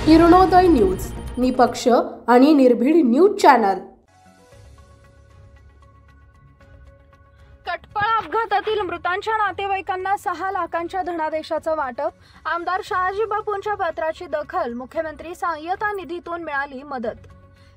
Kiranoday news, निपक्ष आणि निर्भीड न्यूज चॅनल। कटपळ अपघातातील मृतांच्या नातेवाईकांना 6 लाखांच्या धनादेशाचं वाटप। आमदार शहाजी बापूंच्या पत्राची दखल। मुख्यमंत्री सहाय्यता निधीतून मिळाली मदत।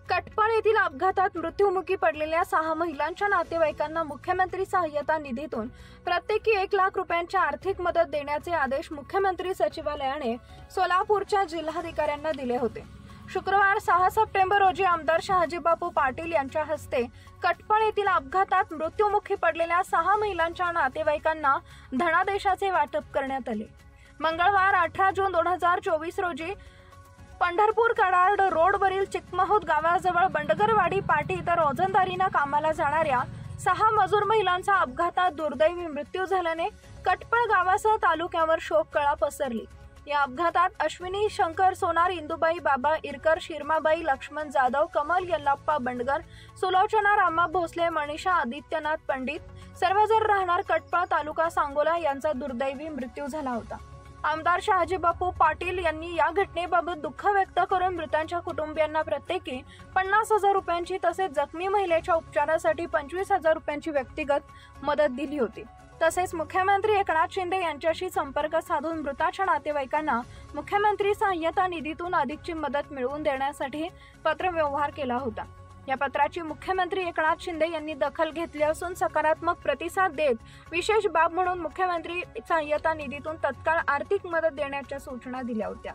कटपळ येथील अपघातात मृत्युमुखी पडलेल्या 6 महिलांच्या नातेवाईकांना मुख्यमंत्री सहाय्यता निधीतून प्रत्येकी 1 लाख रुपयांची आर्थिक मदत देण्याचे आदेश मुख्यमंत्री सचिवालयाने सोलापूरच्या जिल्हाधिकाऱ्यांना दिले होते। शुक्रवार 6 सप्टेंबर रोजी आमदार शहाजी बापू पाटील यांच्या हस्ते कटपळ येथील अपघातात मृत्युमुखी पडलेल्या 6 महिलांच्या नातेवाईकांना धनादेशाचे वाटप करण्यात आले। मंगळवार 18 जून 2024 रोजी पंढरपूर कराड रोडवरील चिकमहूद गावाजवळ बंडगरवाडी पाटी तर रोजंदारीने कामाला जाणाऱ्या 6 मजूर महिलांचा अपघातात दुर्दैवी मृत्यू झाल्याने कटपळ गावासह तालुक्यावर शोककळा पसरली। या अपघातात अश्विनी शंकर सोनार, इंदुबाई बाबा इरकर, शिरमाबाई लक्ष्मण जाधव, कमल यल्लाप्पा बंडगर, सुलोचना रामा भोसले, मनीषा आदित्यनाथ पंडित सर्वजण राहणार कटपळ तालुका सांगोला यांचा दुर्दैवी मृत्यू झाला होता। आमदार शहाजी बापू पाटील यांनी या घटनेबाबत दुःख व्यक्त करून मृतांच्या कुटुंबियांना प्रत्येकी 50,000 रुपयांची तसेच जखमी महिलेच्या उपचारासाठी 25,000 रुपयांची व्यक्तिगत मदत दिली होती। तसेच मुख्यमंत्री एकनाथ शिंदे यांच्याशी संपर्क साधून मृताच्या नातेवाईकांना मुख्यमंत्री सहाय्यता निधीतून अधिकची मदत मिळवून देण्यासाठी पत्रव्यवहार केला होता। या पत्राची मुख्यमंत्री एकनाथ शिंदे यांनी दखल घेतली असून सकारात्मक प्रतिसाद देत विशेष बाब म्हणून मुख्यमंत्री सहाय्यता निधीतून तत्काळ आर्थिक मदत देण्याच्या सूचना दिल्या होत्या।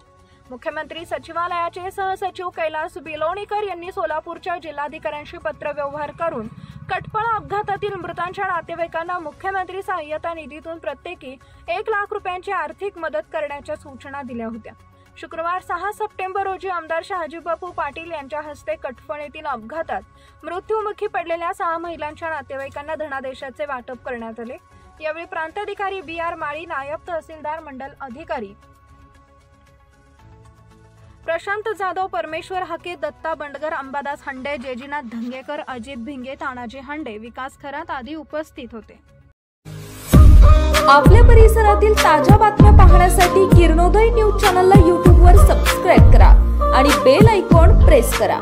मुख्यमंत्री सचिवालयाचे सहसचिव कैलास बिलोणीकर यांनी सोलापूरच्या जिल्हाधिकाऱ्यांशी पत्रव्यवहार करून कटपळ अपघातातील मृतांच्या नातेवाईकांना मुख्यमंत्री सहाय्यता निधीतून प्रत्येकी 1 लाख रुपयांची आर्थिक मदत करण्याच्या सूचना दिल्या होत्या। शुक्रवार 6 सप्टेंबर रोजी आमदार शहाजी बापू पाटील यांच्या हस्ते कटपळ येथील अपघातात मृत्युमुखी पडलेल्या 6 महिलांच्या नातेवाईकांना धनादेशाचे वाटप करण्यात आले। यावेळी प्रांताधिकारी BR माळी, नायब तहसीलदार मंडल अधिकारी प्रशांत जाधव, परमेश्वर हाके, दत्ता बंडगर, अंबादास हंडे, जेजीनाथ धंगेकर, अजित भिंगे, तानाजी हंडे, विकास खरात आदी उपस्थित होते। आपल्या परिसरातील ताज्या बातम्या पाहण्यासाठी किरणोदय न्यूज चॅनलला YouTube वर सबस्क्राइब करा आणि बेल आयकॉन प्रेस करा।